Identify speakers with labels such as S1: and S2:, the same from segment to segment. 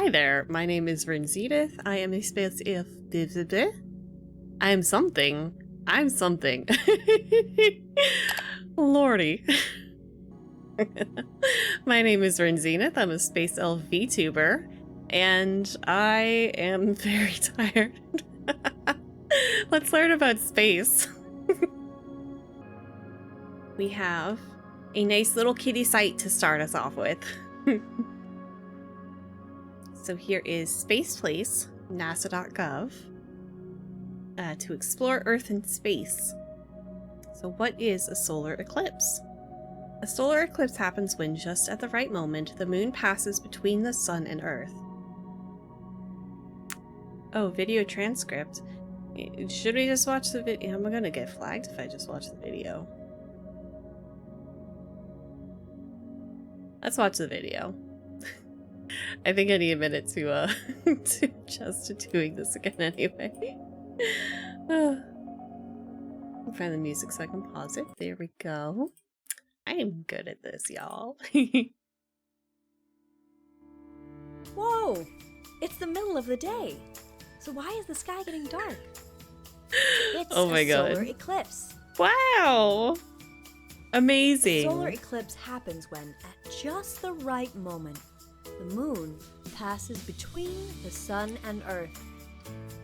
S1: Hi there, my name is Renzedith. I am a space elf. I am something. I'm something. Lordy. My name is Renzenith. I'm a space elf VTuber, and I am very tired. Let's learn about space. We have a nice little kitty site to start us off with. So here is Space Place, nasa.gov, to explore Earth and space. So what is a solar eclipse? A solar eclipse happens when, just at the right moment, the moon passes between the sun and Earth. Oh, video transcript. Should we just watch the video? I'm gonna get flagged if I just watch the video. Let's watch the video. I think I need a minute to to adjust to doing this again anyway. Find the music so I can pause it. There we go. I am good at this, y'all.
S2: Whoa! It's the middle of the day. So why is the sky getting dark? It's
S1: Oh my
S2: a
S1: god.
S2: solar eclipse.
S1: Wow! Amazing.
S2: A solar eclipse happens when, at just the right moment, the moon passes between the sun and Earth.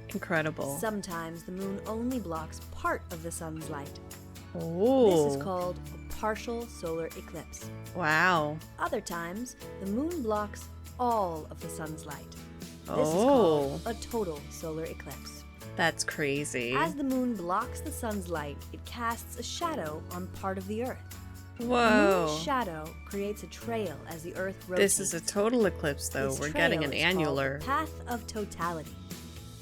S1: Incredible.
S2: Sometimes the moon only blocks part of the sun's light.
S1: Oh.
S2: This is called a partial solar eclipse.
S1: Wow.
S2: Other times, the moon blocks all of the sun's light. This is
S1: Oh.
S2: called a total solar eclipse.
S1: That's crazy.
S2: As the moon blocks the sun's light, it casts a shadow on part of the Earth. The
S1: Whoa.
S2: moon's shadow creates a trail as the Earth rotates.
S1: This is a total eclipse, though.
S2: This
S1: We're getting
S2: trail
S1: an
S2: is called
S1: annular.
S2: the path of totality.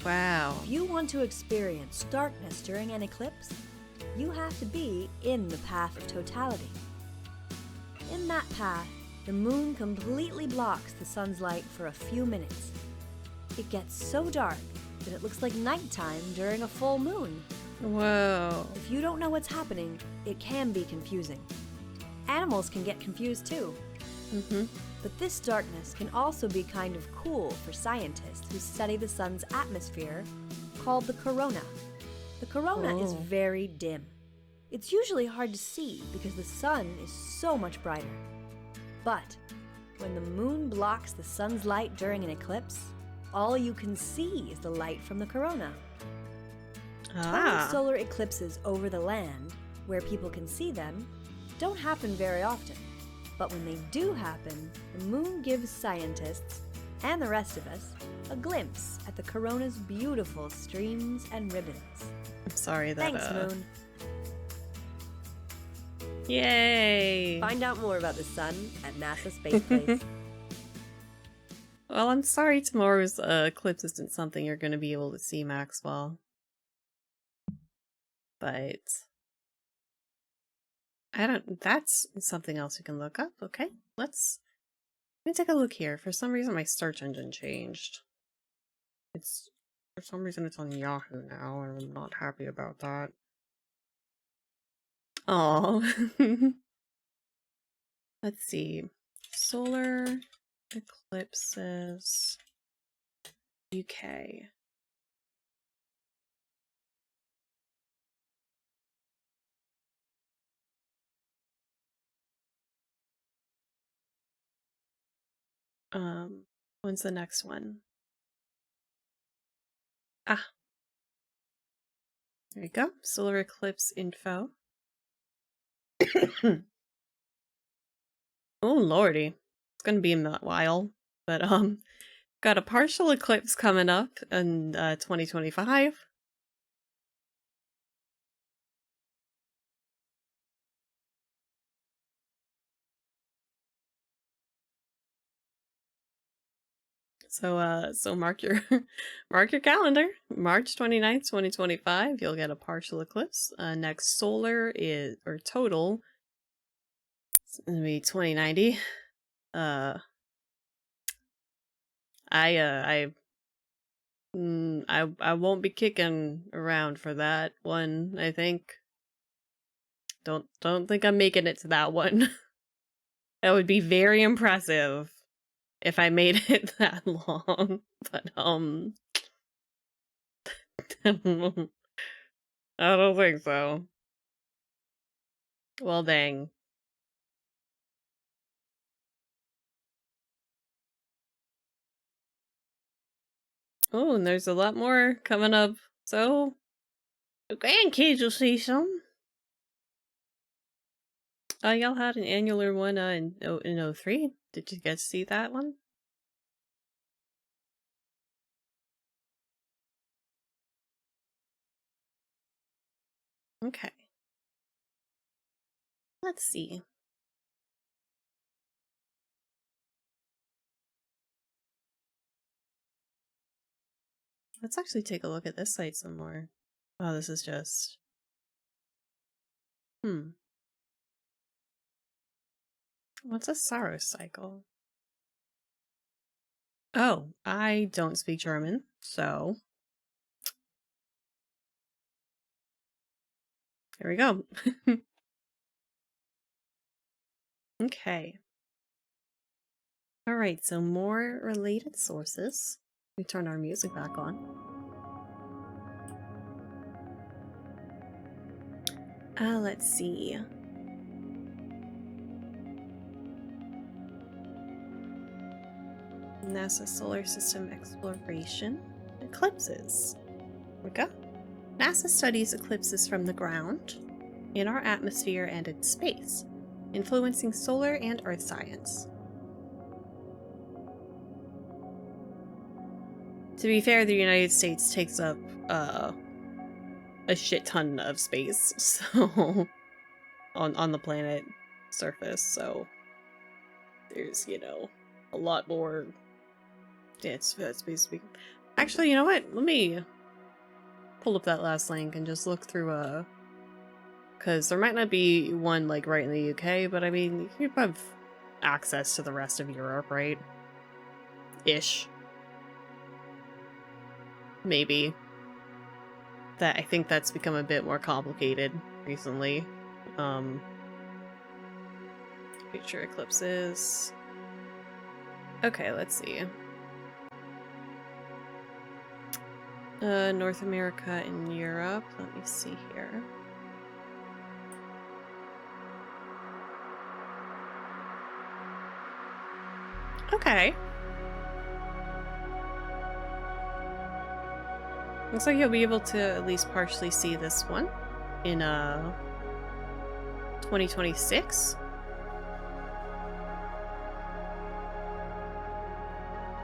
S1: Wow.
S2: If you want to experience darkness during an eclipse, you have to be in the path of totality. In that path, the moon completely blocks the sun's light for a few minutes. It gets so dark that it looks like nighttime during a full moon.
S1: Whoa.
S2: If you don't know what's happening, it can be confusing. Animals can get confused too. But this darkness can also be kind of cool for scientists who study the sun's atmosphere, called the corona. The corona is very dim. It's usually hard to see because the sun is so much brighter. But when the moon blocks the sun's light during an eclipse, all you can see is the light from the corona. Total solar eclipses over the land, where people can see them, don't happen very often. But when they do happen, the moon gives scientists, and the rest of us, a glimpse at the corona's beautiful streams and ribbons.
S1: I'm sorry that,
S2: Thanks, Moon.
S1: Yay!
S2: Find out more about the sun at NASA Space Place.
S1: Well, I'm sorry tomorrow's eclipse isn't something you're going to be able to see, Maxwell. But I don't. That's something else you can look up. Okay, let me take a look here. For some reason, my search engine changed. For some reason it's on Yahoo now, and I'm not happy about that. Oh, let's see. Solar eclipses UK. When's the next one? Ah, there you go. Solar eclipse info. Oh lordy, it's gonna be a while. But got a partial eclipse coming up in 2025. So mark your mark your calendar. March 29th, 2025, you'll get a partial eclipse. Next solar is, or total, it's gonna be 2090. I won't be kicking around for that one, I think. Don't think I'm making it to that one. That would be very impressive if I made it that long, but I don't think so. Well, dang. Oh, and there's a lot more coming up. So, the grandkids will see some. Y'all had an annular one in 03. Did you guys see that one? Okay. Let's see. Let's actually take a look at this site some more. Oh, this is just... What's a sorrow cycle? Oh, I don't speak German, so... Here we go. Okay. Alright, so more related sources. We turn our music back on. Let's see. NASA Solar System Exploration. Eclipses. Here we go. NASA studies eclipses from the ground, in our atmosphere, and in space, influencing solar and Earth science. To be fair, the United States takes up a shit ton of space, so on the planet surface, so there's, you know, a lot more. Yeah, it's basically. Actually, you know what? Let me pull up that last link and just look through because there might not be one like right in the UK, but I mean you have access to the rest of Europe, right? Ish. Maybe. I think that's become a bit more complicated recently. Future eclipses. Okay, let's see. North America and Europe. Let me see here. Okay. Looks like you'll be able to at least partially see this one in 2026.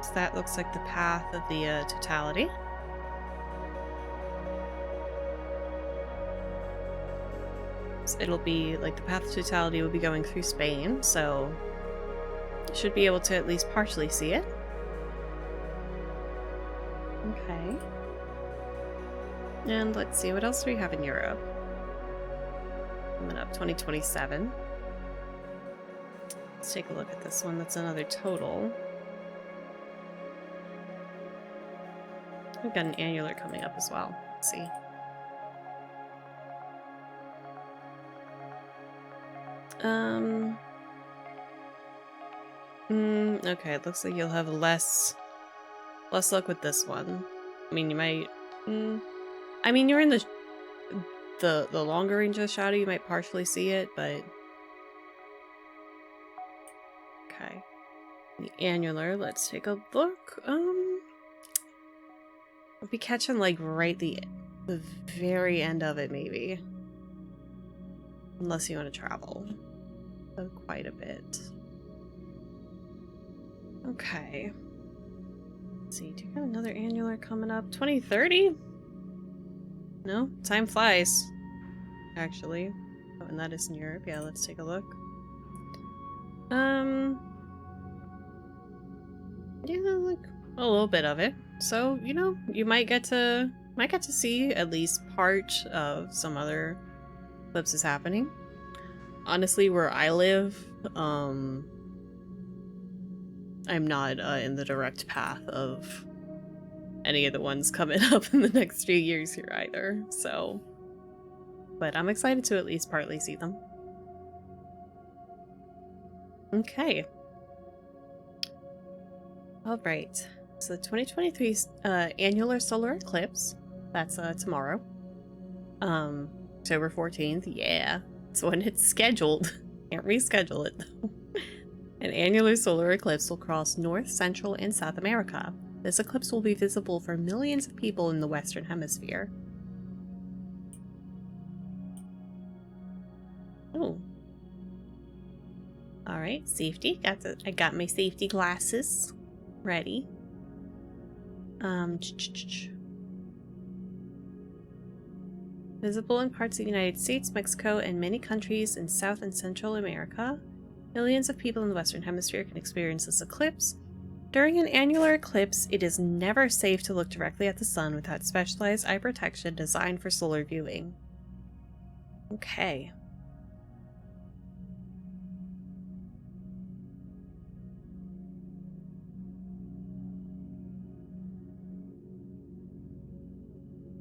S1: So that looks like the path of the totality. So it'll be like the path of totality will be going through Spain, so you should be able to at least partially see it. Okay. And let's see, what else do we have in Europe? Coming up 2027. Let's take a look at this one. That's another total. We've got an annular coming up as well. Let's see. Okay, it looks like you'll have less luck with this one. I mean, you might... I mean, you're in the longer range of the shadow, you might partially see it, but... Okay. The annular, let's take a look. I'll be catching, like, right the very end of it, maybe. Unless you want to travel. So quite a bit. Okay. Let's see, do you have another annular coming up? 2030? No? Time flies. Actually. Oh, and that is in Europe. Yeah, let's take a look. Yeah, like a little bit of it. So, you know, you might get to see at least part of some other eclipses happening. Honestly, where I live, I'm not in the direct path of any of the ones coming up in the next few years here either, so... But I'm excited to at least partly see them. Okay. All right. So the 2023 annular solar eclipse. That's tomorrow. October 14th. Yeah. It's when it's scheduled. Can't reschedule it though. An annular solar eclipse will cross North, Central, and South America. This eclipse will be visible for millions of people in the Western Hemisphere. Oh. Alright, safety. I got my safety glasses ready. Visible in parts of the United States, Mexico, and many countries in South and Central America. Millions of people in the Western Hemisphere can experience this eclipse. During an annular eclipse, it is never safe to look directly at the sun without specialized eye protection designed for solar viewing. Okay.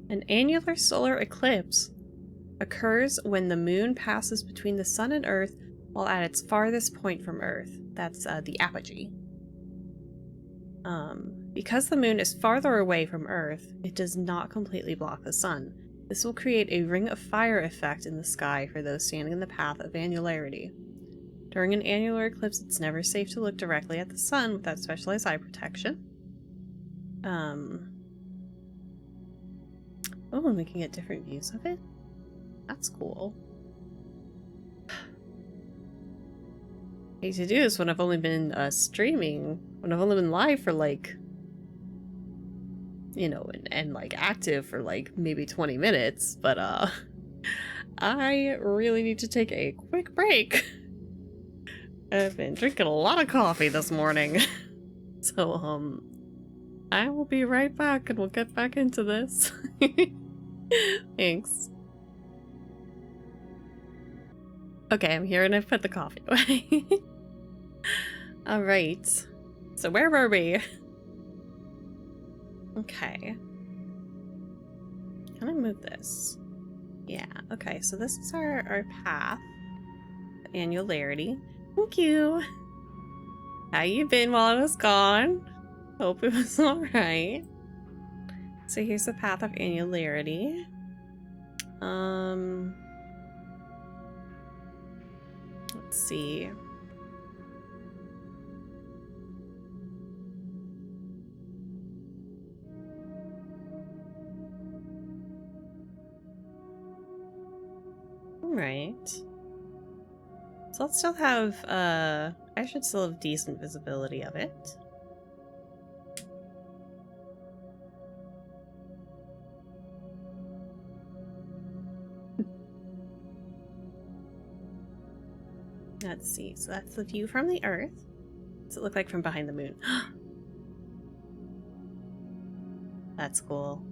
S1: An annular solar eclipse occurs when the moon passes between the sun and Earth while at its farthest point from Earth. That's the apogee. Because the moon is farther away from Earth, it does not completely block the sun. This will create a ring of fire effect in the sky for those standing in the path of annularity. During an annular eclipse, it's never safe to look directly at the sun without specialized eye protection. Oh, and we can get different views of it? That's cool. I hate to do this when I've only been streaming, when I've only been live for like, you know, and like active for like maybe 20 minutes, but I really need to take a quick break. I've been drinking a lot of coffee this morning. So, I will be right back and we'll get back into this. Thanks. Okay, I'm here and I've put the coffee away. Alright. So where were we? Okay. Can I move this? Yeah, okay, so this is our path. Annularity. Thank you. How you been while I was gone? Hope it was alright. So here's the path of annularity. Let's see. Alright. So let's still have, I should still have decent visibility of it. Let's see, so that's the view from the Earth. What's it look like from behind the moon? That's cool.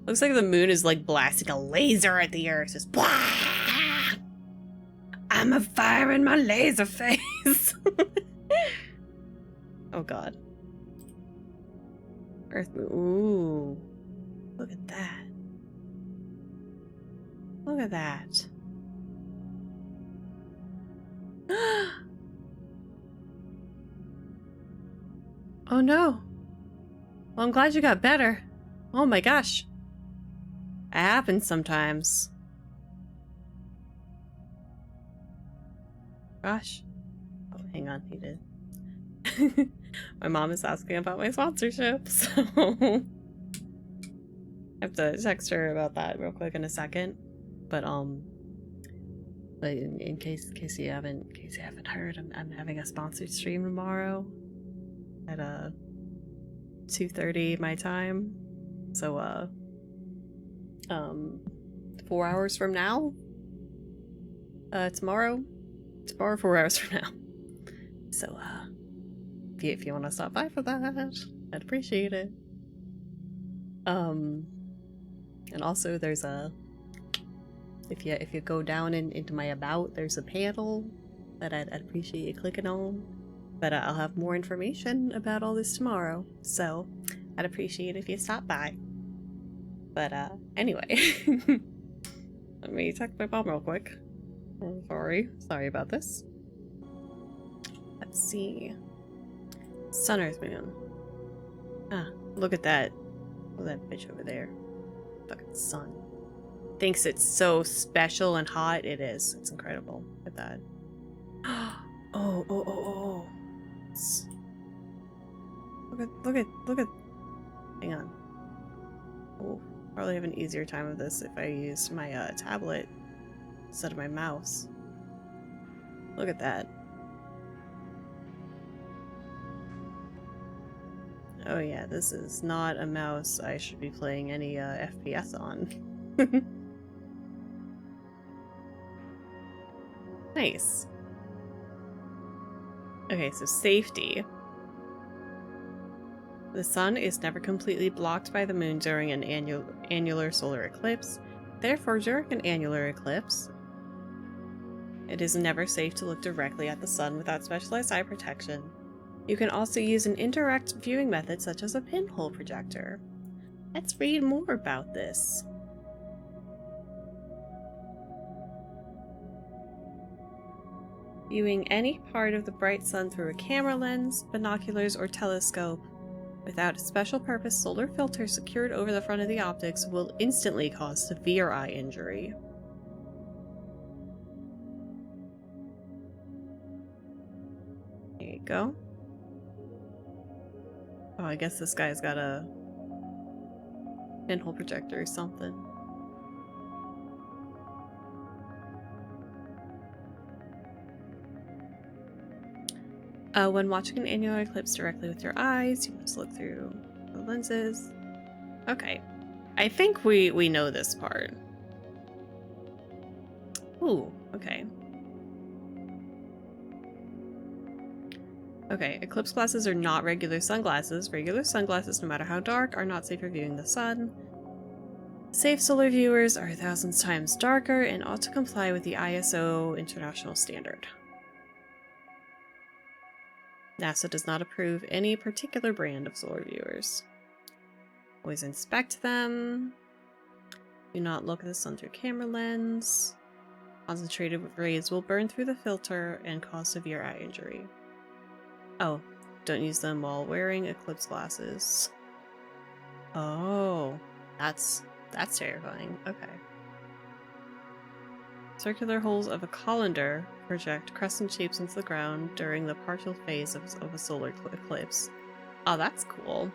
S1: Looks like the moon is like blasting a laser at the Earth. Just blah! I'm a fire in my laser face. Oh god. Earth moon. Ooh. Look at that. Look at that. Oh no. Well, I'm glad you got better. Oh my gosh. It happens sometimes. Gosh. Oh, hang on, he did. My mom is asking about my sponsorship, so I have to text her about that real quick in a second. But in case you haven't heard, I'm having a sponsored stream tomorrow at 2:30 my time. So 4 hours from now. Tomorrow 4 hours from now. So if you want to stop by for that, I'd appreciate it. And also there's a if you go down into my about, there's a panel that I'd appreciate you clicking on. But I'll have more information about all this tomorrow, so I'd appreciate it if you stop by. But anyway, let me text my mom real quick. I'm sorry about this. Let's see. Sun, Earth, Moon. Ah, look at that. Look at that bitch over there. Fucking sun. Thinks it's so special and hot. It is. It's incredible. Look at that. Oh. Look at. Hang on. Oh, probably have an easier time with this if I used my tablet instead of my mouse. Look at that. Oh yeah, this is not a mouse I should be playing any FPS on. Nice. Okay, so safety. The sun is never completely blocked by the moon during an annular solar eclipse. Therefore, during an annular eclipse, it is never safe to look directly at the sun without specialized eye protection. You can also use an indirect viewing method such as a pinhole projector. Let's read more about this. Viewing any part of the bright sun through a camera lens, binoculars, or telescope without a special purpose solar filter secured over the front of the optics will instantly cause severe eye injury. There you go. Oh, I guess this guy's got a pinhole projector or something. When watching an annular eclipse directly with your eyes, you must look through the lenses. Okay. I think we know this part. Ooh, okay. Okay, eclipse glasses are not regular sunglasses. Regular sunglasses, no matter how dark, are not safe for viewing the sun. Safe solar viewers are 1,000 times darker and ought to comply with the ISO international standard. NASA does not approve any particular brand of solar viewers. Always inspect them. Do not look at the sun through camera lens. Concentrated rays will burn through the filter and cause severe eye injury. Oh, don't use them while wearing eclipse glasses. Oh, that's terrifying. Okay. Circular holes of a colander project crescent shapes into the ground during the partial phase of a solar eclipse. Oh, that's cool.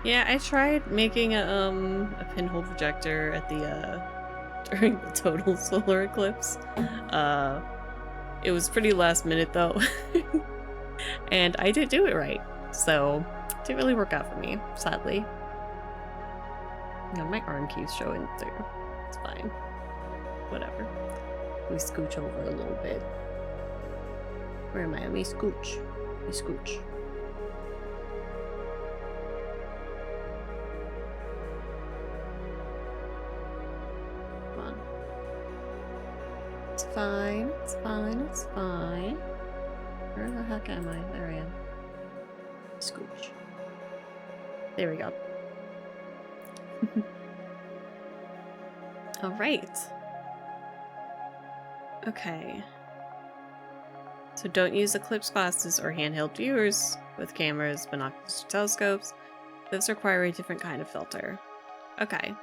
S1: Yeah, I tried making a pinhole projector at the during the total solar eclipse. It was pretty last minute though. And I didn't do it right. So it didn't really work out for me, sadly. My arm keeps showing through. It's fine. Whatever. We scooch over a little bit. Where am I? We scooch. We scooch. It's fine, it's fine, it's fine. Where the heck am I? There I am. Scooch. There we go. Alright. Okay. So don't use eclipse glasses or handheld viewers with cameras, binoculars, or telescopes. Those require a different kind of filter. Okay.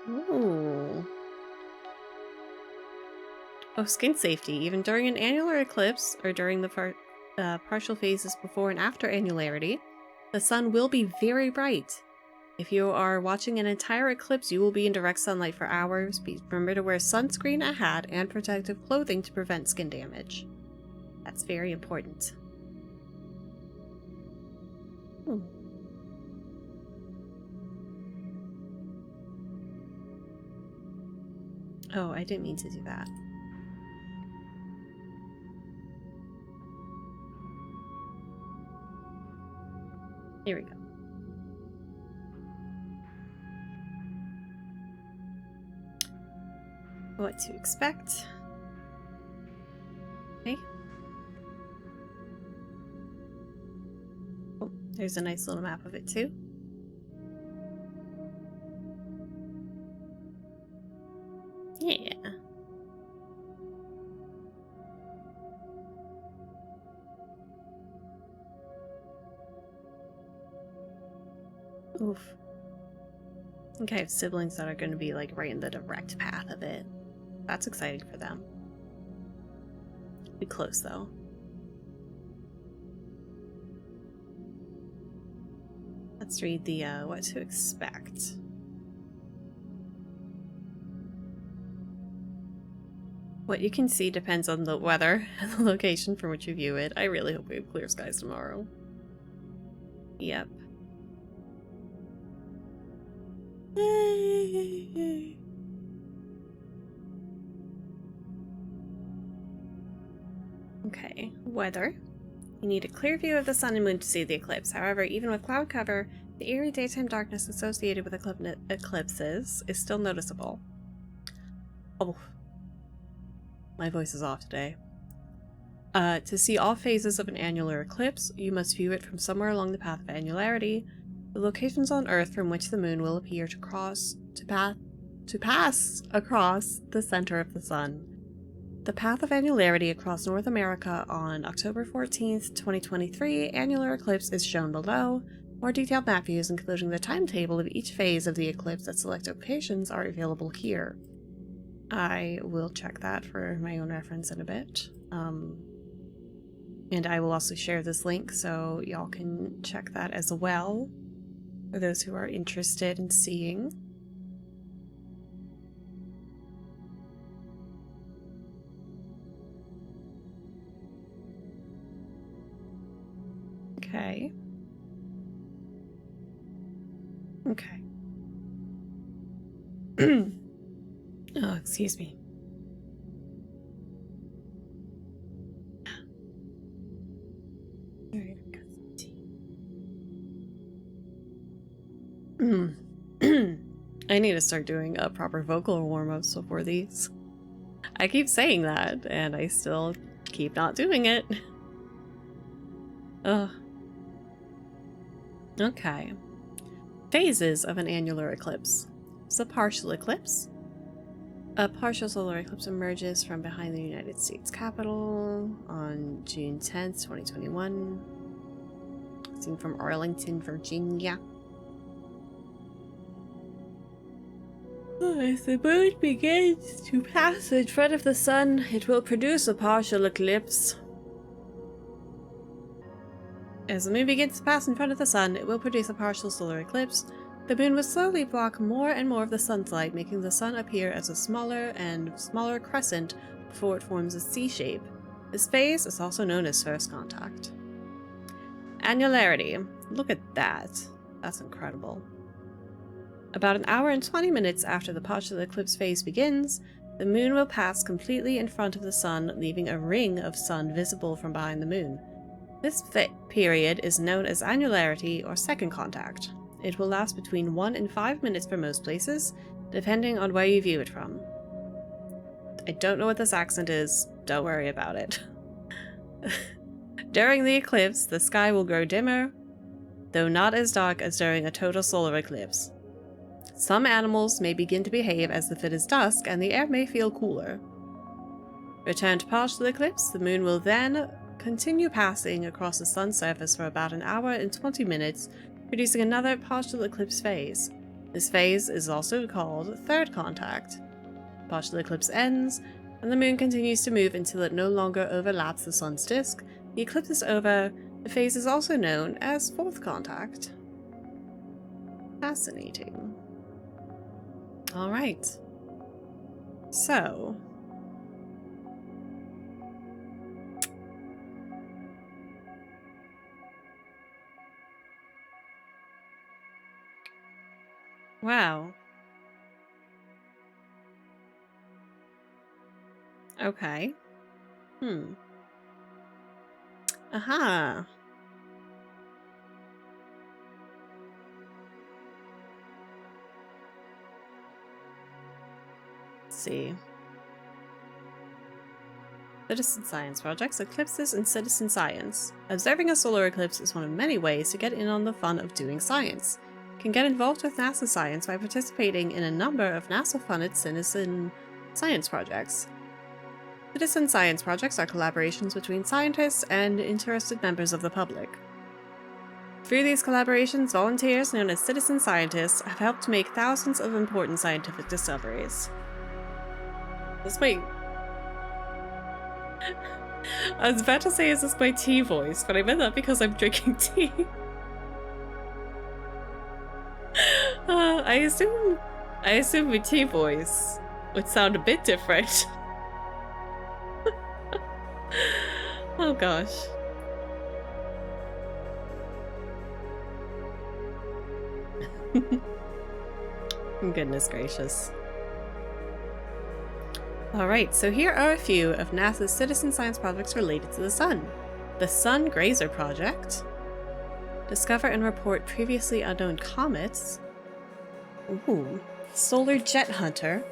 S1: Ooh. Oh, skin safety. Even during an annular eclipse, or during the partial phases before and after annularity, the sun will be very bright. If you are watching an entire eclipse, you will be in direct sunlight for hours. Remember to wear sunscreen, a hat, and protective clothing to prevent skin damage. That's very important. Oh, I didn't mean to do that. Here we go. What to expect. Okay. There's a nice little map of it too. Yeah. Oof. I think I have siblings that are going to be like right in the direct path of it. That's exciting for them. Be close though. Let's read the what to expect. What you can see depends on the weather and the location from which you view it. I really hope we have clear skies tomorrow. Yep. Okay, weather. You need a clear view of the sun and moon to see the eclipse. However, even with cloud cover, the eerie daytime darkness associated with eclipses is still noticeable. Oh, my voice is off today. To see all phases of an annular eclipse, you must view it from somewhere along the path of annularity, the locations on Earth from which the moon will appear to pass across the center of the sun. The path of annularity across North America on October 14th, 2023, annular eclipse is shown below. More detailed map views, including the timetable of each phase of the eclipse at select locations, are available here. I will check that for my own reference in a bit. And I will also share this link so y'all can check that as well, for those who are interested in seeing. Okay. Okay. Oh, excuse me. Alright, I've got some tea. I need to start doing proper vocal warm-ups before these. I keep saying that, and I still keep not doing it. Ugh. Okay. Phases of an annular eclipse. It's a partial eclipse. A partial solar eclipse emerges from behind the United States Capitol on June 10th, 2021. Seen from Arlington, Virginia. As the moon begins to pass in front of the sun, it will produce a partial eclipse. As the moon begins to pass in front of the sun, it will produce a partial solar eclipse. The moon will slowly block more and more of the sun's light, making the sun appear as a smaller and smaller crescent before it forms a C shape. This phase is also known as first contact. Annularity. Look at that. That's incredible. About an hour and 20 minutes after the partial eclipse phase begins, the moon will pass completely in front of the sun, leaving a ring of sun visible from behind the moon. This period is known as annularity or second contact. It will last between 1 and 5 minutes for most places, depending on where you view it from. I don't know what this accent is, don't worry about it. During the eclipse, the sky will grow dimmer, though not as dark as during a total solar eclipse. Some animals may begin to behave as if it is dusk and the air may feel cooler. Returned to partial eclipse, the moon will then continue passing across the sun's surface for about an hour and 20 minutes, producing another partial eclipse phase. This phase is also called third contact. Partial eclipse ends, and the moon continues to move until it no longer overlaps the sun's disk. The eclipse is over. The phase is also known as fourth contact. Fascinating. Alright. So. Wow. Okay. Aha. Let's see. Citizen science projects, eclipses, and citizen science. Observing a solar eclipse is one of many ways to get in on the fun of doing science. You can get involved with NASA science by participating in a number of NASA-funded citizen science projects. Citizen science projects are collaborations between scientists and interested members of the public. Through these collaborations, volunteers known as citizen scientists have helped make thousands of important scientific discoveries. This might... I was about to say, is this my tea voice, but I meant that because I'm drinking tea. I assume my tea voice would sound a bit different. Oh gosh. Goodness gracious. Alright, so here are a few of NASA's citizen science projects related to the Sun. The Sun Grazer Project. Discover and report previously unknown comets. Ooh. Solar Jet Hunter.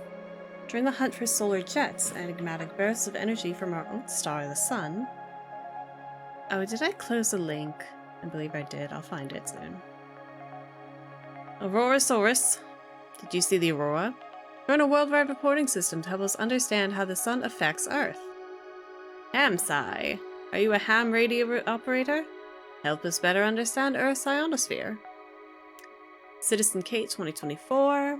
S1: During the hunt for solar jets, enigmatic bursts of energy from our own star, the Sun. Oh, did I close the link? I believe I did. I'll find it soon. Aurorasaurus. Did you see the aurora? Join a worldwide reporting system to help us understand how the Sun affects Earth. HamSci. Are you a ham radio operator? Help us better understand Earth's ionosphere. Citizen Kate 2024.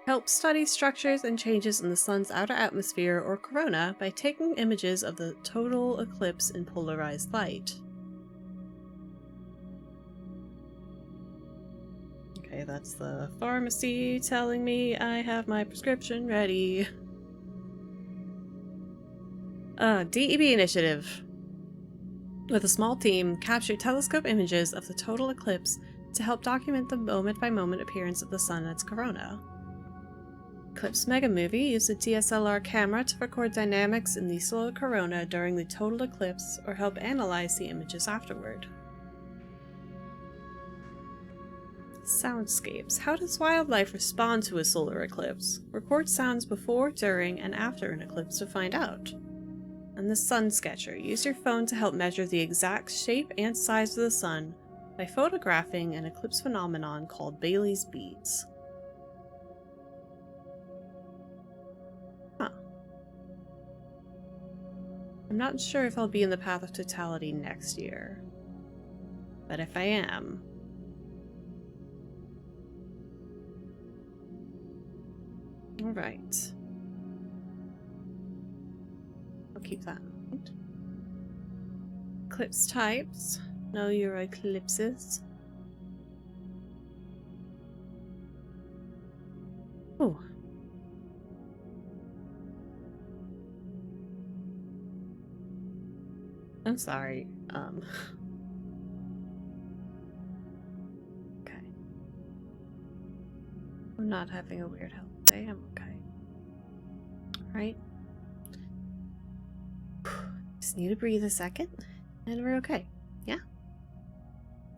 S1: Help study structures and changes in the Sun's outer atmosphere or corona by taking images of the total eclipse in polarized light. Okay, that's the pharmacy telling me I have my prescription ready. DEB initiative. With a small team, capture telescope images of the total eclipse to help document the moment-by-moment appearance of the Sun and its corona. Eclipse Mega Movie used a DSLR camera to record dynamics in the solar corona during the total eclipse or help analyze the images afterward. Soundscapes. How does wildlife respond to a solar eclipse? Record sounds before, during, and after an eclipse to find out. And the Sun Sketcher. Use your phone to help measure the exact shape and size of the Sun by photographing an eclipse phenomenon called Bailey's Beads. Huh. I'm not sure if I'll be in the path of totality next year. But if I am... Alright. I'll keep that in mind. Eclipse types. Know your eclipses. Oh. I'm sorry. Okay. I'm not having a weird health day. I'm okay. Alright. Just need to breathe a second, and we're okay. Yeah?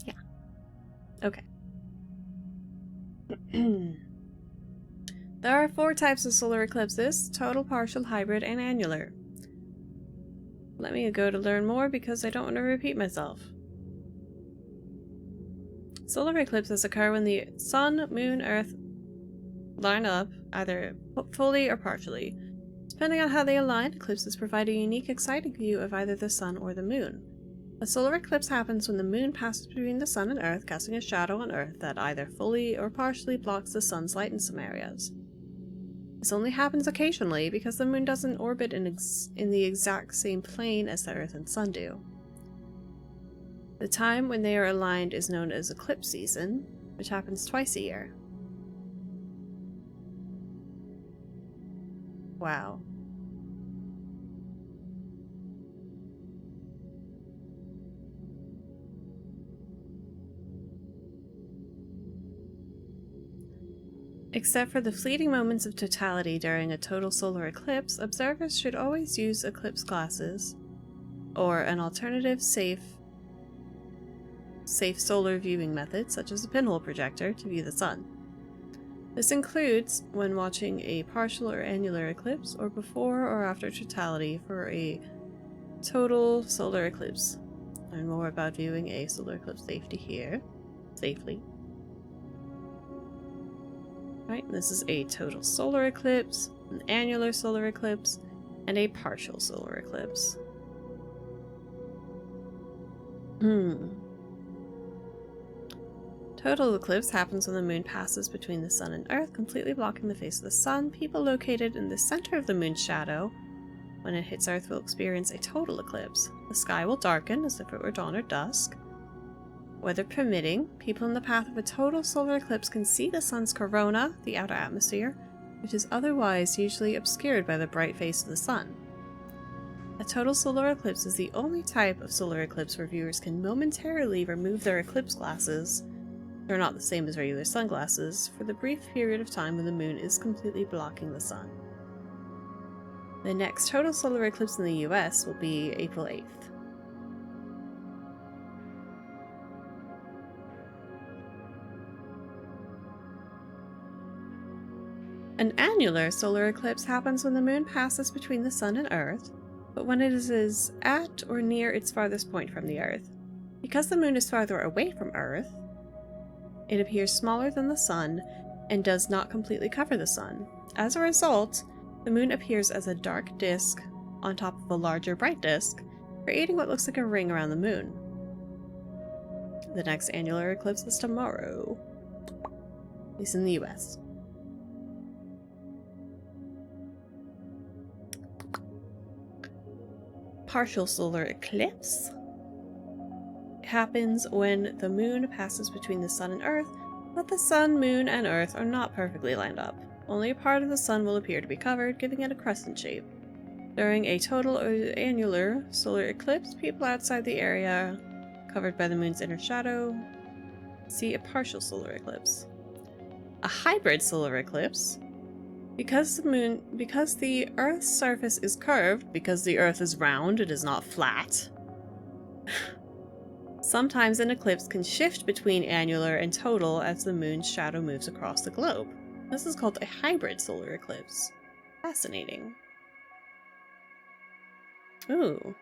S1: Yeah. Okay. There are 4 types of solar eclipses: total, partial, hybrid, and annular. Let me go to learn more because I don't want to repeat myself. Solar eclipses occur when the Sun, Moon, Earth line up, either fully or partially. Depending on how they align, eclipses provide a unique, exciting view of either the Sun or the Moon. A solar eclipse happens when the Moon passes between the Sun and Earth, casting a shadow on Earth that either fully or partially blocks the Sun's light in some areas. This only happens occasionally because the Moon doesn't orbit in the exact same plane as the Earth and Sun do. The time when they are aligned is known as eclipse season, which happens twice a year. Wow. Except for the fleeting moments of totality during a total solar eclipse, observers should always use eclipse glasses or an alternative safe solar viewing method, such as a pinhole projector, to view the Sun. This includes when watching a partial or annular eclipse, or before or after totality for a total solar eclipse. Learn more about viewing a solar eclipse safely. Right, this is a total solar eclipse, an annular solar eclipse, and a partial solar eclipse. Total eclipse happens when the moon passes between the sun and earth, completely blocking the face of the sun. People located in the center of the moon's shadow, when it hits earth, will experience a total eclipse. The sky will darken as if it were dawn or dusk. Weather permitting, people in the path of a total solar eclipse can see the sun's corona, the outer atmosphere, which is otherwise usually obscured by the bright face of the sun. A total solar eclipse is the only type of solar eclipse where viewers can momentarily remove their eclipse glasses. They're not the same as regular sunglasses, for the brief period of time when the moon is completely blocking the sun. The next total solar eclipse in the US will be April 8th. An annular solar eclipse happens when the moon passes between the sun and Earth, but when it is at or near its farthest point from the Earth. Because the moon is farther away from Earth, it appears smaller than the sun and does not completely cover the sun. As a result, the moon appears as a dark disk on top of a larger bright disk, creating what looks like a ring around the moon. The next annular eclipse is tomorrow, at least in the US. Partial solar eclipse happens when the moon passes between the sun and Earth, but the sun, moon, and Earth are not perfectly lined up. Only a part of the sun will appear to be covered, giving it a crescent shape. During a total or annular solar eclipse, people outside the area covered by the moon's inner shadow see a partial solar eclipse. A hybrid solar eclipse, because the Earth's surface is curved, because the Earth is round, it is not flat. Sometimes an eclipse can shift between annular and total as the moon's shadow moves across the globe. This is called a hybrid solar eclipse. Fascinating. Ooh.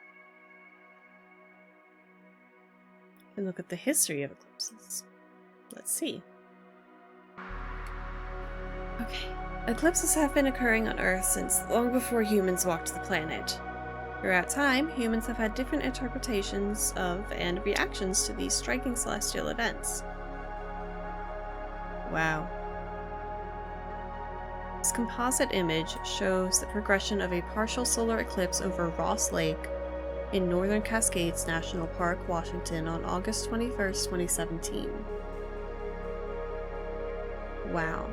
S1: And look at the history of eclipses. Let's see. Okay. Eclipses have been occurring on Earth since long before humans walked the planet. Throughout time, humans have had different interpretations of and reactions to these striking celestial events. Wow. This composite image shows the progression of a partial solar eclipse over Ross Lake in Northern Cascades National Park, Washington on August 21st, 2017. Wow.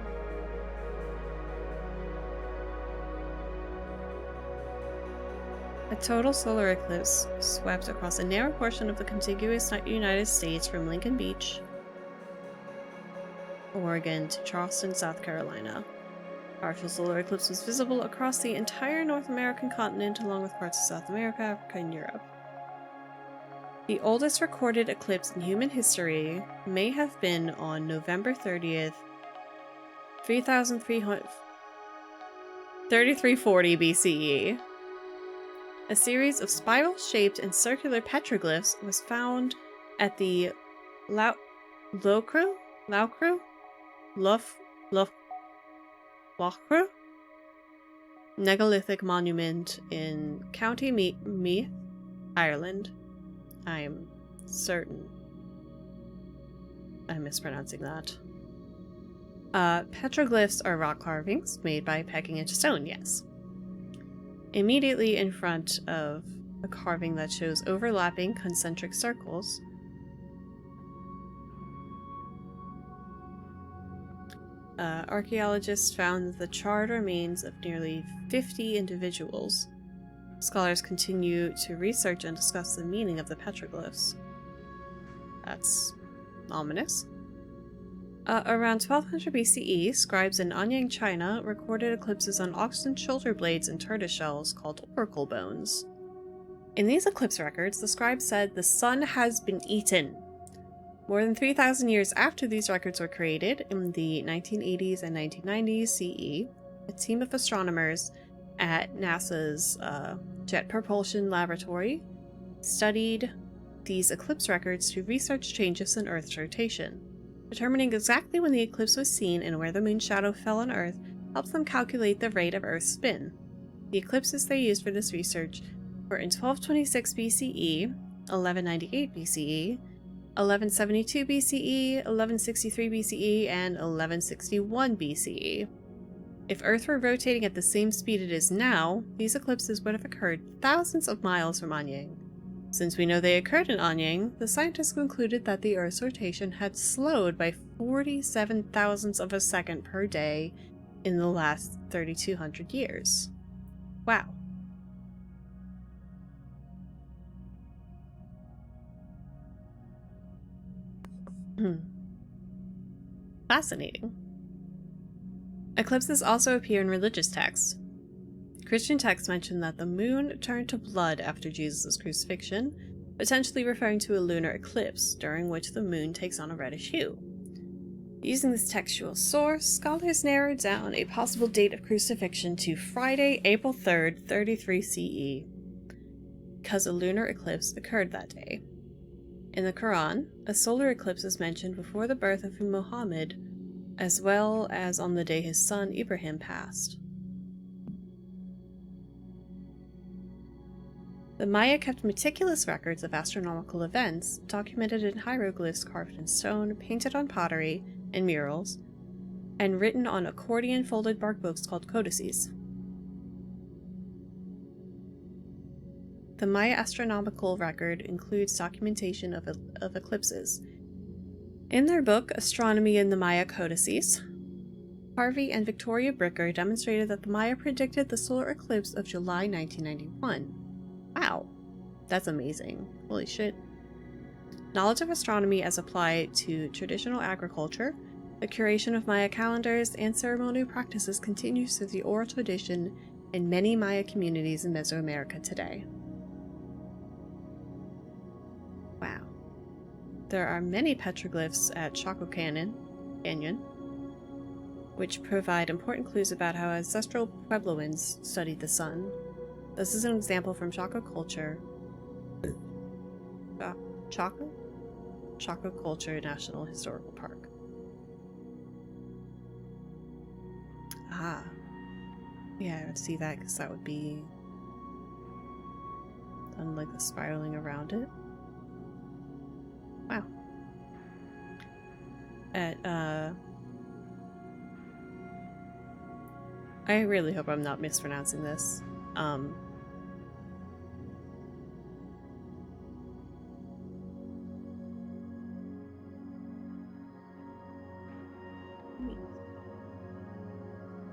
S1: A total solar eclipse swept across a narrow portion of the contiguous United States from Lincoln Beach, Oregon to Charleston, South Carolina. Partial solar eclipse was visible across the entire North American continent along with parts of South America, Africa, and Europe. The oldest recorded eclipse in human history may have been on November 30th, 3340 BCE. A series of spiral-shaped and circular petroglyphs was found at the Loughcrew megalithic monument in County Meath, Ireland. I am certain I'm mispronouncing that. Petroglyphs are rock carvings made by pecking into stone, yes. Immediately in front of a carving that shows overlapping concentric circles, archaeologists found the charred remains of nearly 50 individuals. Scholars continue to research and discuss the meaning of the petroglyphs. That's ominous. Around 1200 BCE, scribes in Anyang, China, recorded eclipses on oxen shoulder blades and tortoise shells called oracle bones. In these eclipse records, the scribe said, "The sun has been eaten." More than 3,000 years after these records were created, in the 1980s and 1990s CE, a team of astronomers at NASA's Jet Propulsion Laboratory studied these eclipse records to research changes in Earth's rotation. Determining exactly when the eclipse was seen and where the moon's shadow fell on Earth helps them calculate the rate of Earth's spin. The eclipses they used for this research were in 1226 BCE, 1198 BCE, 1172 BCE, 1163 BCE, and 1161 BCE. If Earth were rotating at the same speed it is now, these eclipses would have occurred thousands of miles from Anyang. Since we know they occurred in Anyang, the scientists concluded that the Earth's rotation had slowed by 47 thousandths of a second per day in the last 3,200 years. Wow. Fascinating. Eclipses also appear in religious texts. Christian texts mention that the moon turned to blood after Jesus' crucifixion, potentially referring to a lunar eclipse, during which the moon takes on a reddish hue. Using this textual source, scholars narrowed down a possible date of crucifixion to Friday, April 3rd, 33 CE, because a lunar eclipse occurred that day. In the Quran, a solar eclipse is mentioned before the birth of Muhammad, as well as on the day his son Ibrahim passed. The Maya kept meticulous records of astronomical events, documented in hieroglyphs carved in stone, painted on pottery and murals, and written on accordion-folded bark books called codices. The Maya astronomical record includes documentation of eclipses. In their book, Astronomy in the Maya Codices, Harvey and Victoria Bricker demonstrated that the Maya predicted the solar eclipse of July 1991. Wow, that's amazing. Holy shit. Knowledge of astronomy as applied to traditional agriculture, the curation of Maya calendars, and ceremonial practices continues through the oral tradition in many Maya communities in Mesoamerica today. Wow. There are many petroglyphs at Chaco Canyon, which provide important clues about how ancestral Puebloans studied the sun. This is an example from Chaco culture. Chaco Culture National Historical Park. Ah. Yeah, I would see that because that would be done like the spiraling around it. Wow. I really hope I'm not mispronouncing this.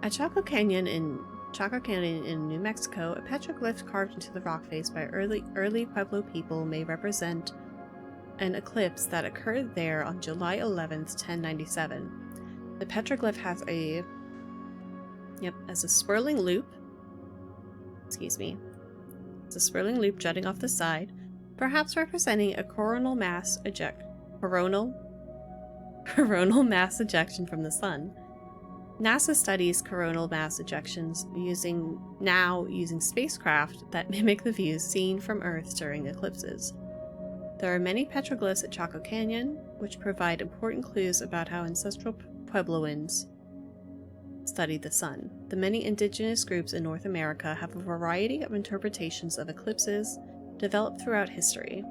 S1: At Chaco Canyon in New Mexico, a petroglyph carved into the rock face by early Pueblo people may represent an eclipse that occurred there on July 11th, 1097. The petroglyph has a swirling loop. Excuse me. It's a swirling loop jutting off the side, perhaps representing a coronal mass ejection from the sun. NASA studies coronal mass ejections using spacecraft that mimic the views seen from Earth during eclipses. There are many petroglyphs at Chaco Canyon, which provide important clues about how ancestral Puebloans studied the sun. The many indigenous groups in North America have a variety of interpretations of eclipses developed throughout history.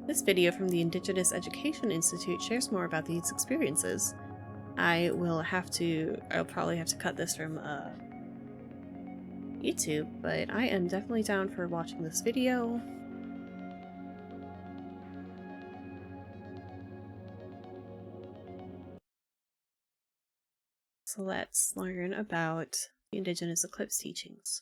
S1: This video from the Indigenous Education Institute shares more about these experiences. I'll probably have to cut this from YouTube, but I am definitely down for watching this video. So let's learn about the Indigenous eclipse teachings.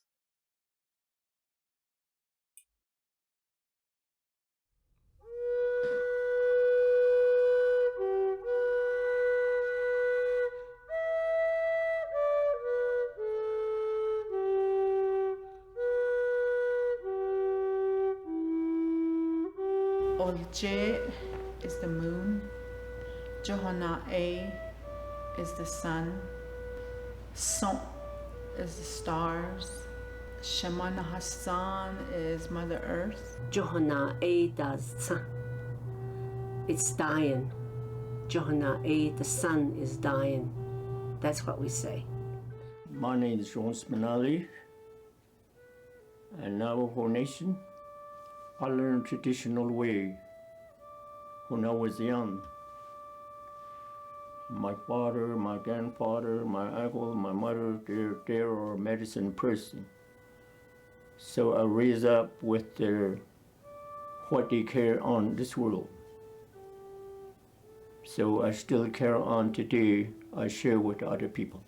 S3: Olche is the moon, Johana A is the sun. Son is the stars. Shemana Hassan is Mother Earth.
S4: Johana A does. It's dying. Johana A, the sun is dying. That's what we say.
S5: My name is John Spinelli, and Navajo Nation. I learned traditional way when I was young. My father, my grandfather, my uncle, my mother, they are a medicine person. So I raised up with what they carry on this world. So I still carry on today. I share with other people.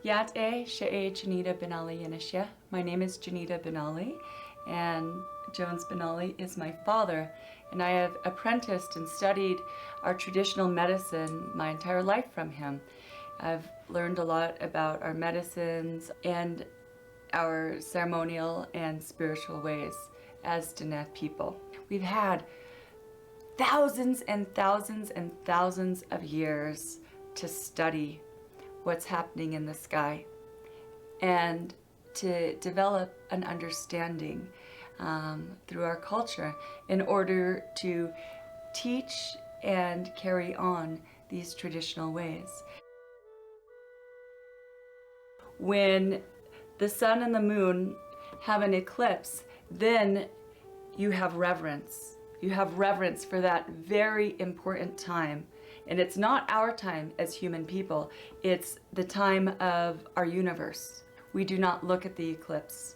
S6: Yat e she'e Janita Benali Yanishya. My name is Janita Benali, and Jones Benali is my father, and I have apprenticed and studied our traditional medicine my entire life from him. I've learned a lot about our medicines and our ceremonial and spiritual ways as Diné people. We've had thousands and thousands and thousands of years to study what's happening in the sky and to develop an understanding through our culture in order to teach and carry on these traditional ways. When the sun and the moon have an eclipse, then you have reverence. You have reverence for that very important time. And it's not our time as human people, it's the time of our universe. We do not look at the eclipse.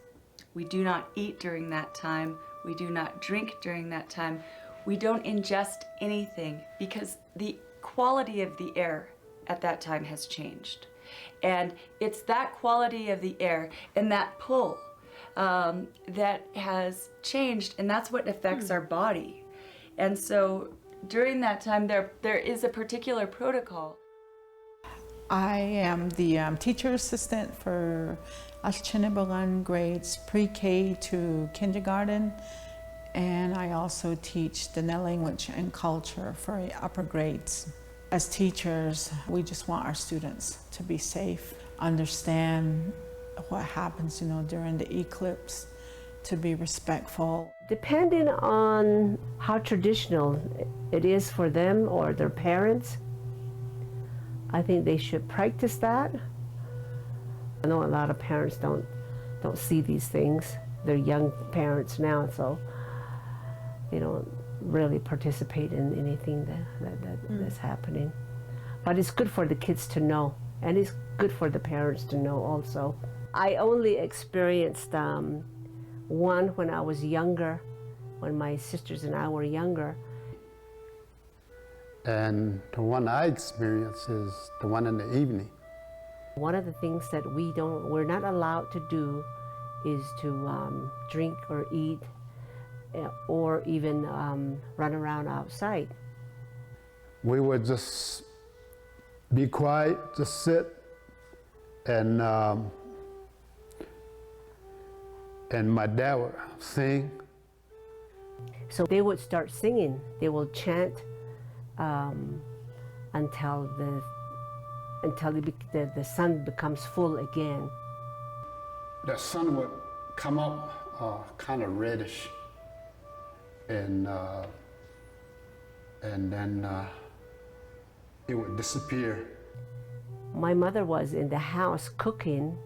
S6: We do not eat during that time. We do not drink during that time. We don't ingest anything because the quality of the air at that time has changed. And it's that quality of the air and that pull that has changed, and that's what affects our body. And so during that time, there is a particular protocol.
S3: I am the teacher assistant for Ashchinibagan grades pre-K to kindergarten, and I also teach Diné language and culture for upper grades. As teachers, we just want our students to be safe, understand what happens, during the eclipse, to be respectful.
S4: Depending on how traditional it is for them or their parents, I think they should practice that. I know a lot of parents don't see these things. They're young parents now, so they don't really participate in anything that's happening. But it's good for the kids to know, and it's good for the parents to know also. I only experienced one when I was younger, when my sisters and I were younger.
S7: And the one I experienced is the one in the evening.
S4: One of the things that we're not allowed to do is to drink or eat or even run around outside.
S7: We would just be quiet, just sit, and my dad would sing.
S4: So they would start singing. They will chant until the sun becomes full again.
S7: The sun would come up kind of reddish, and then it would disappear.
S4: My mother was in the house cooking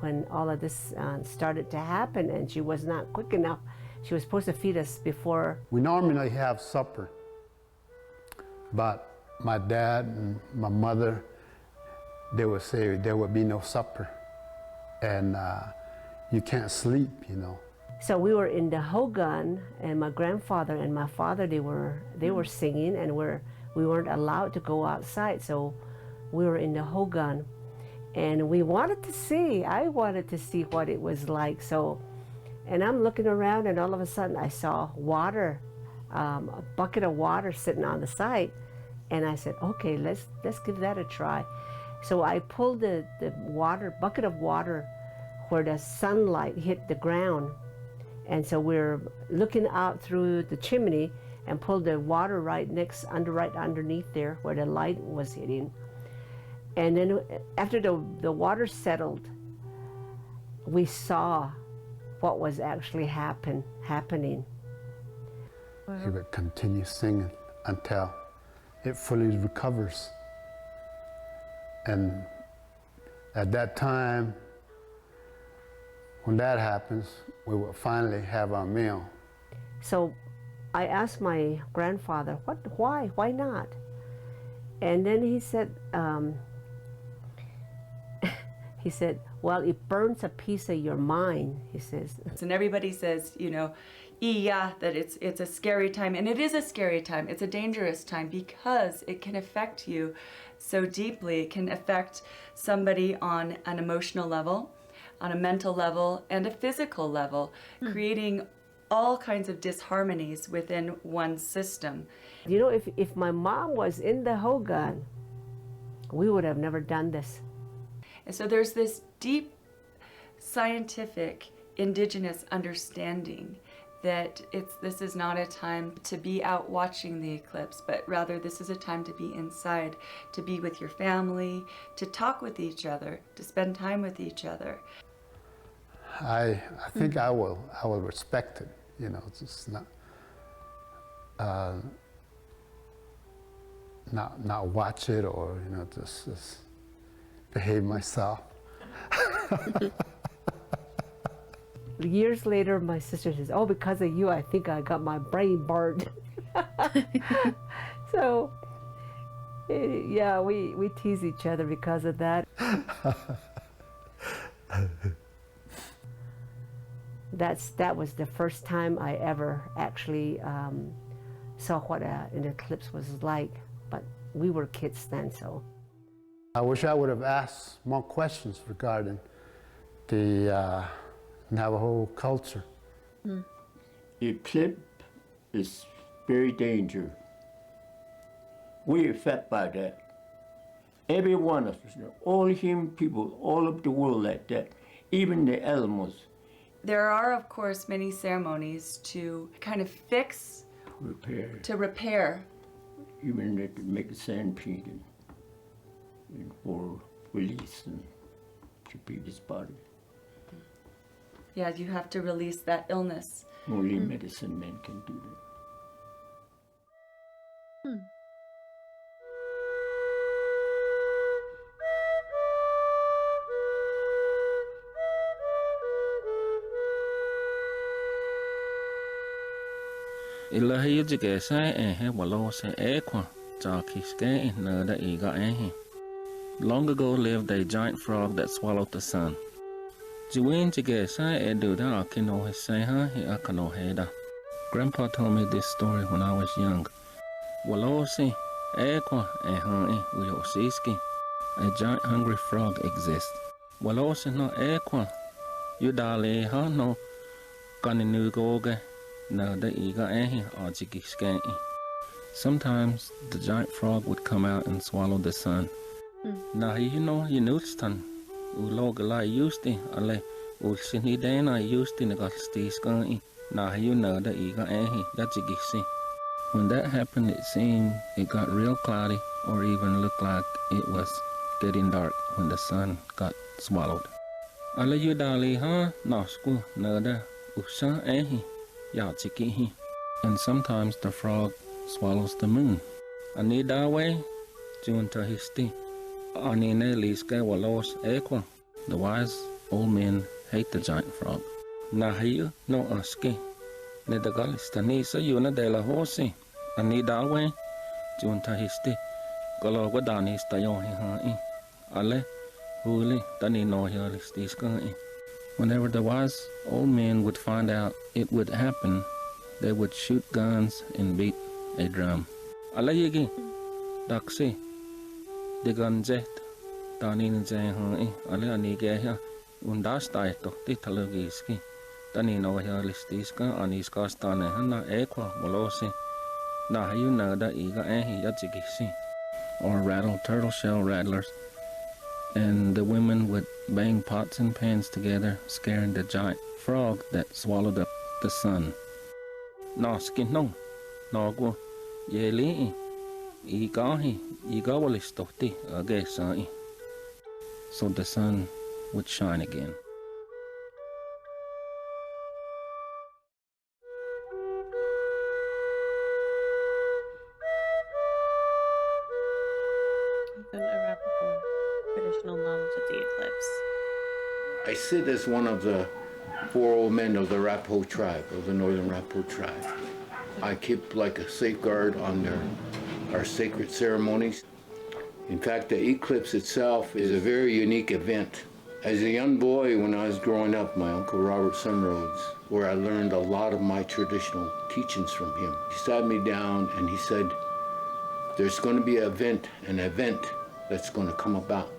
S4: when all of this started to happen, and she was not quick enough. She was supposed to feed us before.
S7: We normally have supper, but my dad and my mother, they would say there would be no supper, and you can't sleep,
S4: So we were in the Hogan, and my grandfather and my father, they were singing, and we weren't allowed to go outside, so we were in the Hogan, and I wanted to see what it was like. So, and I'm looking around, and all of a sudden I saw water, a bucket of water sitting on the side, and I said, okay, let's give that a try. So I pulled the bucket of water where the sunlight hit the ground. And so we're looking out through the chimney, and pulled the water right underneath there where the light was hitting. And then after the water settled, we saw what was actually happening.
S7: He would continue singing until it fully recovers. And at that time, when that happens, we will finally have our meal.
S4: So I asked my grandfather, why not? And then he said, well, it burns a piece of your mind, he says.
S6: And everybody says, you know, yeah, that it's a scary time, and it is a scary time. It's a dangerous time because it can affect you so deeply. It can affect somebody on an emotional level, on a mental level, and a physical level, creating all kinds of disharmonies within one system.
S4: You know, if my mom was in the Hogan, we would have never done this.
S6: And so there's this deep scientific indigenous understanding that this is not a time to be out watching the eclipse, but rather this is a time to be inside, to be with your family, to talk with each other, to spend time with each other.
S7: I think I will respect it, you know, it's not watch it, or, you know, just behave myself.
S4: Years later, my sister says, oh, because of you, I think I got my brain burned. So, yeah, we tease each other because of that. That was the first time I ever actually saw what an eclipse was like, but we were kids then, so.
S7: I wish I would have asked more questions regarding the Navajo culture.
S5: Eclipse is very dangerous. We're affected by that. Every one of us, all human people, all of the world like that, even the animals.
S6: There are, of course, many ceremonies to kind of fix, to repair.
S5: Even to make a sandpit and for release and to previous body.
S6: Yeah, you have to release that illness.
S5: Only medicine men can do that.
S8: Ilahi jige sai ehe walo se ekwa jakiske nada iga ehe. Long ago lived a giant frog that swallowed the sun. Jiwin jige sai eduda akino heseha he akano heda. Grandpa told me this story when I was young. Walo se ekwa ehe uyo siski. A giant hungry frog exists. Walo se no ekwa yudale ha no kaninugoge. Sometimes the giant frog would come out and swallow the sun. Nah, you know, you nustan. Ulogala yusti, ale ulsini dana yusti nagastiskan. Nah, you know the iga ehi, that's. When that happened, it seemed it got real cloudy, or even looked like it was getting dark when the sun got swallowed. Ale you dali ha, nasku, nada, usa ehi. And sometimes the frog swallows the moon. Anidawe, juntahisti, anine liske walos ekwa. The wise old men hate the giant frog. Nahiyu no aski. Nedagalistanisa yuna de la hosi. Anidawe, juntahisti, galogadanista yohi hai. Ale, huli, tani no hialistiskai. Whenever the wise old men would find out it would happen, they would shoot guns and beat a drum. Alayigi, daksi, diganjet, tanin zehai, ale anigeha, undastaito, titalugiski, tanino hialistiska, aniskastane, na ekwa, molosi, nahayu nada iga ehi yajigisi, or rattle turtle shell rattlers. And the women would bang pots and pans together, scaring the giant frog that swallowed up the sun. Naski no, Nagwa, Yeli, Igahi, Igawalistoti, Agesai. So the sun would shine again.
S1: An Arapaho traditional knowledge of the eclipse.
S5: I sit as one of the 4 old men of the Arapaho tribe, of the Northern Arapaho tribe. I keep like a safeguard on our sacred ceremonies. In fact, the eclipse itself is a very unique event. As a young boy, when I was growing up, my Uncle Robert Sunroads, where I learned a lot of my traditional teachings from him. He sat me down and he said, there's going to be an event that's going to come about,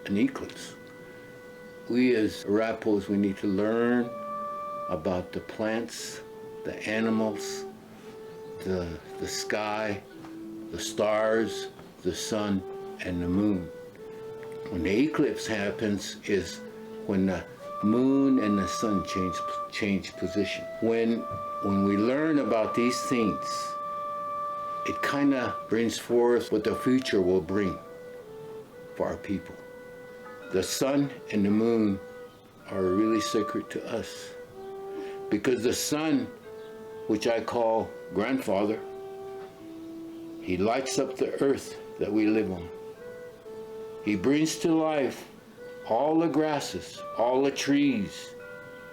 S5: an eclipse. We as Arapahos, we need to learn about the plants, the animals, the sky, the stars, the sun, and the moon. When the eclipse happens is when the moon and the sun change position. When we learn about these things, it kind of brings forth what the future will bring for our people. The sun and the moon are really sacred to us because the sun, which I call grandfather, he lights up the earth that we live on. He brings to life all the grasses, all the trees,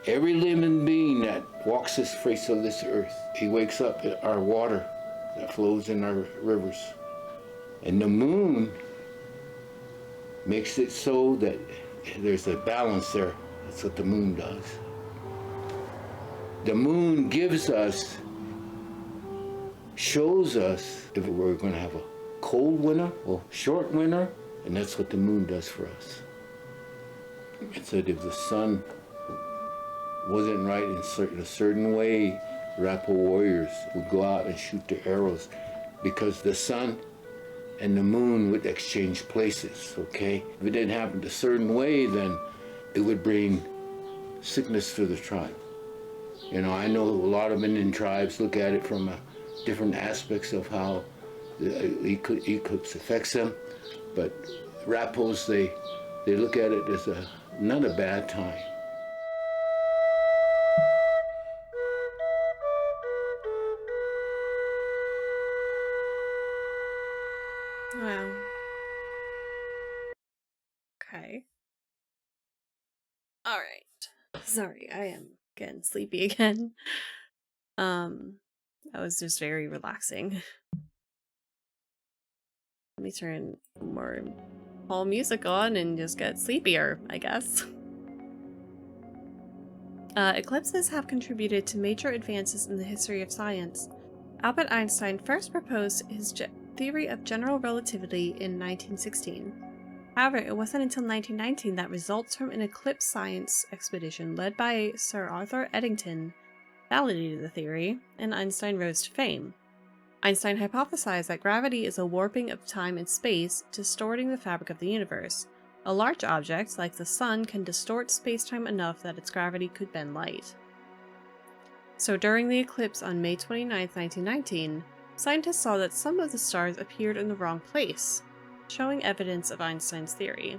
S5: every living being that walks this face of this earth. He wakes up our water that flows in our rivers. And the moon makes it so that there's a balance there. That's what the moon does. The moon gives us, shows us if we're going to have a cold winter or short winter, and that's what the moon does for us. It said if the sun wasn't right in a certain way, Arapaho warriors would go out and shoot their arrows because the sun and the moon would exchange places, okay? If it didn't happen a certain way, then it would bring sickness to the tribe. You know, I know a lot of Indian tribes look at it from different aspects of how the eclipse affects them, but Arapahos, they look at it as not a bad time.
S1: Wow. Okay. All right. Sorry, I am getting sleepy again. That was just very relaxing. Let me turn more calm music on and just get sleepier, I guess. Eclipses have contributed to major advances in the history of science. Albert Einstein first proposed his theory of general relativity in 1916. However, it wasn't until 1919 that results from an eclipse science expedition led by Sir Arthur Eddington validated the theory, and Einstein rose to fame. Einstein hypothesized that gravity is a warping of time and space, distorting the fabric of the universe. A large object, like the sun, can distort space-time enough that its gravity could bend light. So during the eclipse on May 29, 1919, scientists saw that some of the stars appeared in the wrong place, showing evidence of Einstein's theory.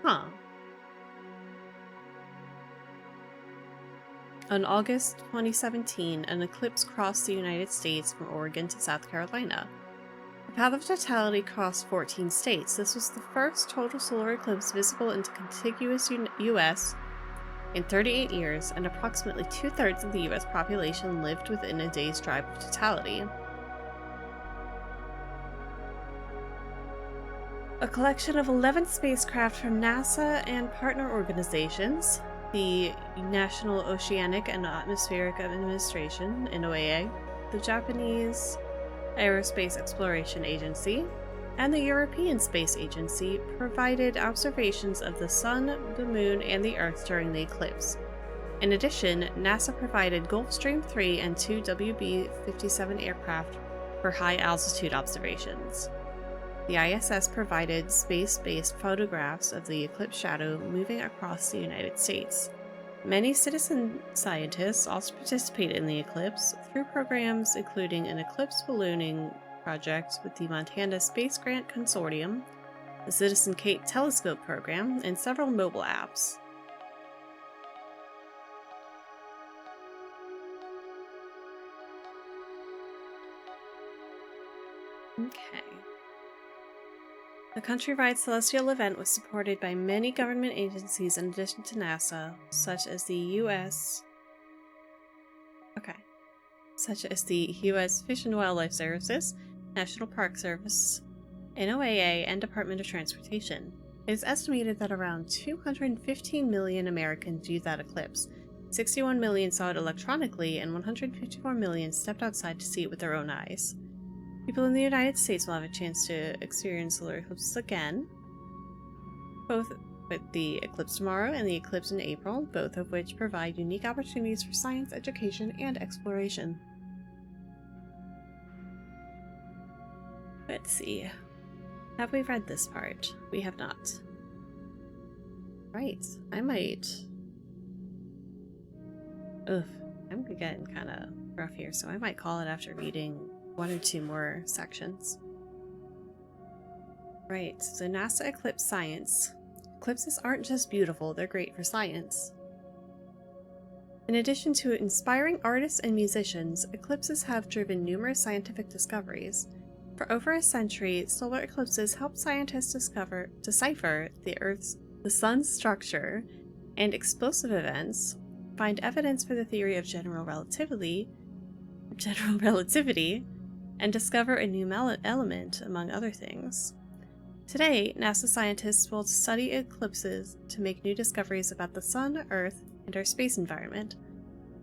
S1: Huh. On August 2017, an eclipse crossed the United States from Oregon to South Carolina. The path of totality crossed 14 states. This was the first total solar eclipse visible in the contiguous U.S. in 38 years, and approximately 2/3 of the U.S. population lived within a day's drive of totality. A collection of 11 spacecraft from NASA and partner organizations, the National Oceanic and Atmospheric Administration, NOAA, the Japanese Aerospace Exploration Agency, and the European Space Agency provided observations of the Sun, the Moon, and the Earth during the eclipse. In addition, NASA provided Gulfstream 3 and 2 WB-57 aircraft for high-altitude observations. The ISS provided space-based photographs of the eclipse shadow moving across the United States. Many citizen scientists also participate in the eclipse through programs including an eclipse ballooning project with the Montana Space Grant Consortium, the Citizen Kate Telescope program, and several mobile apps. Okay. The countrywide celestial event was supported by many government agencies in addition to NASA, such as the U.S. Fish and Wildlife Services, National Park Service, NOAA, and Department of Transportation. It is estimated that around 215 million Americans viewed that eclipse. 61 million saw it electronically, and 154 million stepped outside to see it with their own eyes. People in the United States will have a chance to experience solar eclipses again, both with the eclipse tomorrow and the eclipse in April, both of which provide unique opportunities for science, education, and exploration. Let's see. Have we read this part? We have not. Right. I might... Ugh. I'm getting kind of rough here, so I might call it after reading 1 or 2 more sections. Right, so NASA Eclipse Science. Eclipses aren't just beautiful, they're great for science. In addition to inspiring artists and musicians, eclipses have driven numerous scientific discoveries. For over a century, solar eclipses helped scientists decipher the sun's structure and explosive events, find evidence for the theory of general relativity, and discover a new element, among other things. Today, NASA scientists will study eclipses to make new discoveries about the Sun, Earth, and our space environment.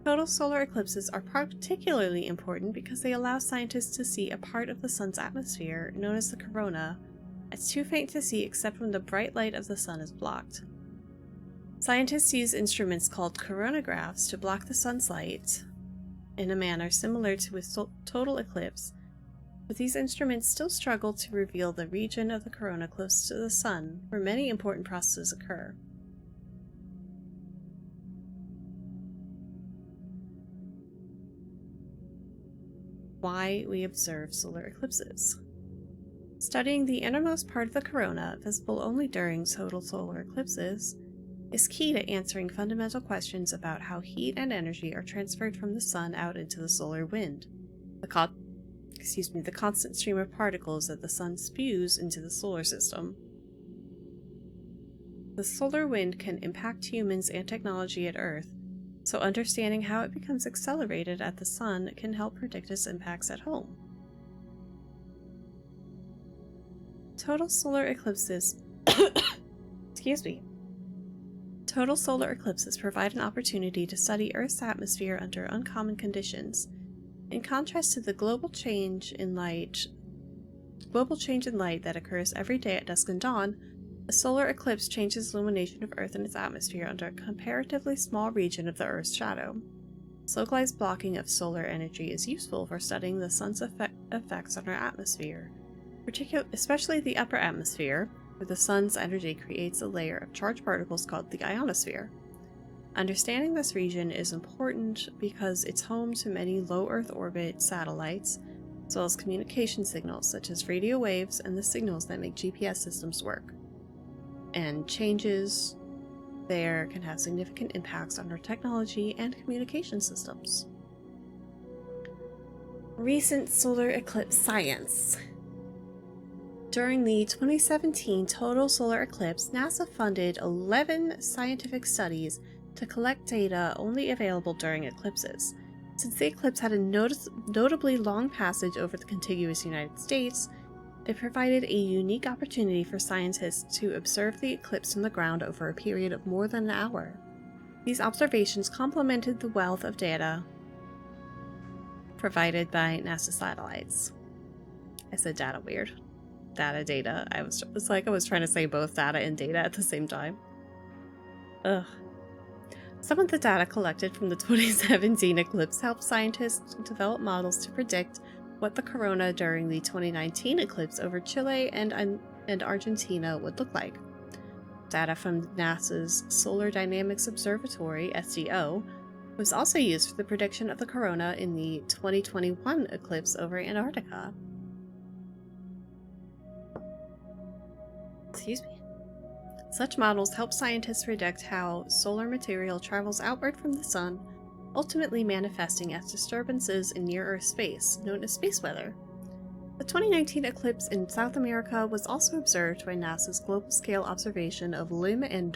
S1: Total solar eclipses are particularly important because they allow scientists to see a part of the Sun's atmosphere, known as the corona, as too faint to see except when the bright light of the Sun is blocked. Scientists use instruments called coronagraphs to block the Sun's light in a manner similar to a total eclipse, but these instruments still struggle to reveal the region of the corona close to the Sun, where many important processes occur. Why we observe solar eclipses. Studying the innermost part of the corona, visible only during total solar eclipses, is key to answering fundamental questions about how heat and energy are transferred from the Sun out into the solar wind, the constant stream of particles that the Sun spews into the solar system. The solar wind can impact humans and technology at Earth, so understanding how it becomes accelerated at the Sun can help predict its impacts at home. Total solar eclipses Total solar eclipses provide an opportunity to study Earth's atmosphere under uncommon conditions. In contrast to the global change in light that occurs every day at dusk and dawn, a solar eclipse changes the illumination of Earth and its atmosphere under a comparatively small region of the Earth's shadow. Localized blocking of solar energy is useful for studying the Sun's effects on our atmosphere, especially the upper atmosphere, where the Sun's energy creates a layer of charged particles called the ionosphere. Understanding this region is important because it's home to many low Earth orbit satellites, as well as communication signals such as radio waves and the signals that make GPS systems work. And changes there can have significant impacts on our technology and communication systems. Recent solar eclipse science. During the 2017 total solar eclipse, NASA funded 11 scientific studies to collect data only available during eclipses. Since the eclipse had a notably long passage over the contiguous United States, it provided a unique opportunity for scientists to observe the eclipse from the ground over a period of more than an hour. These observations complemented the wealth of data provided by NASA satellites. I said data weird. Data. I was trying to say both data and data at the same time. Ugh. Some of the data collected from the 2017 eclipse helped scientists develop models to predict what the corona during the 2019 eclipse over Chile and Argentina would look like. Data from NASA's Solar Dynamics Observatory, SDO, was also used for the prediction of the corona in the 2021 eclipse over Antarctica. Excuse me. Such models help scientists predict how solar material travels outward from the sun, ultimately manifesting as disturbances in near-Earth space, known as space weather. The 2019 eclipse in South America was also observed by NASA's global-scale observation of Limb and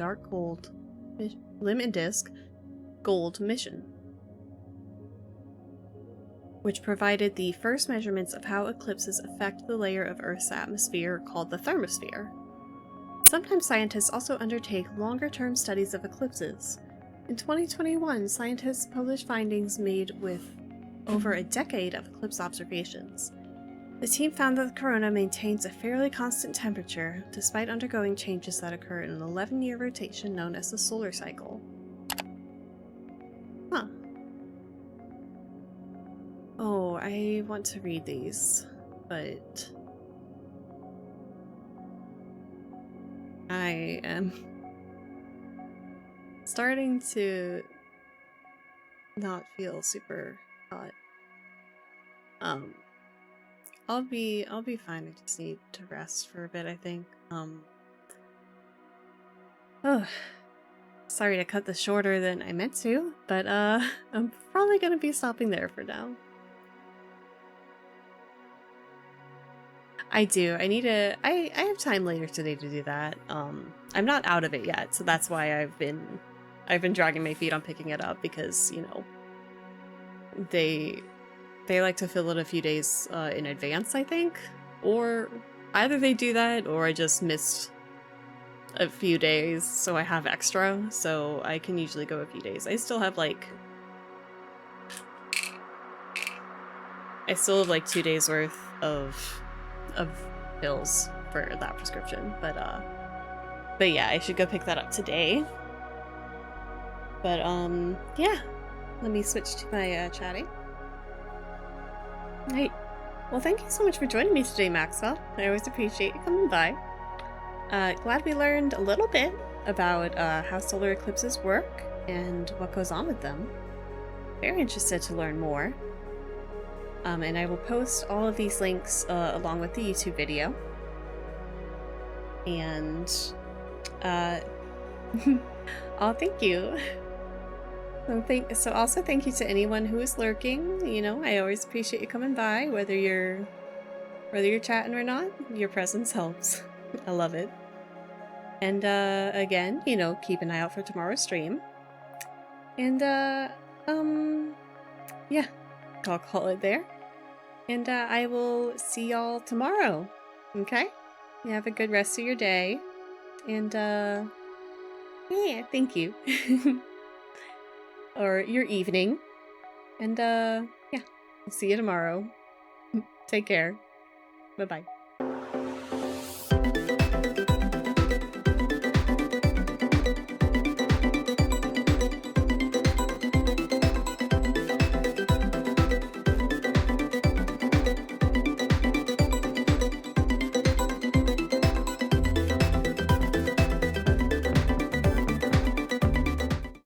S1: Disk Gold mission, which provided the first measurements of how eclipses affect the layer of Earth's atmosphere called the thermosphere. Sometimes scientists also undertake longer-term studies of eclipses. In 2021, scientists published findings made with over a decade of eclipse observations. The team found that the corona maintains a fairly constant temperature, despite undergoing changes that occur in an 11-year rotation known as the solar cycle. Huh. Oh, I want to read these, but I am starting to not feel super hot. I'll be fine. I just need to rest for a bit, I think. Oh, sorry to cut this shorter than I meant to, but I'm probably gonna be stopping there for now. I do. I have time later today to do that. I'm not out of it yet, so that's why I've been dragging my feet on picking it up, because, you know, they like to fill it a few days in advance, I think. Or either they do that, or I just missed a few days, so I have extra, so I can usually go a few days. I still have like 2 days worth of pills for that prescription, but yeah, I should go pick that up today. But yeah, let me switch to my chatting. Right. Well, thank you so much for joining me today, Maxwell. I always appreciate you coming by. Glad we learned a little bit about how solar eclipses work and what goes on with them. Very interested to learn more. And I will post all of these links along with the YouTube video. And oh, thank you. So also thank you to anyone who is lurking. You know, I always appreciate you coming by, whether you're chatting or not. Your presence helps. I love it. And again, you know, keep an eye out for tomorrow's stream. And yeah, I'll call it there. And I will see y'all tomorrow. Okay? You have a good rest of your day. And yeah, thank you. Or your evening. And yeah, I'll see you tomorrow. Take care. Bye-bye.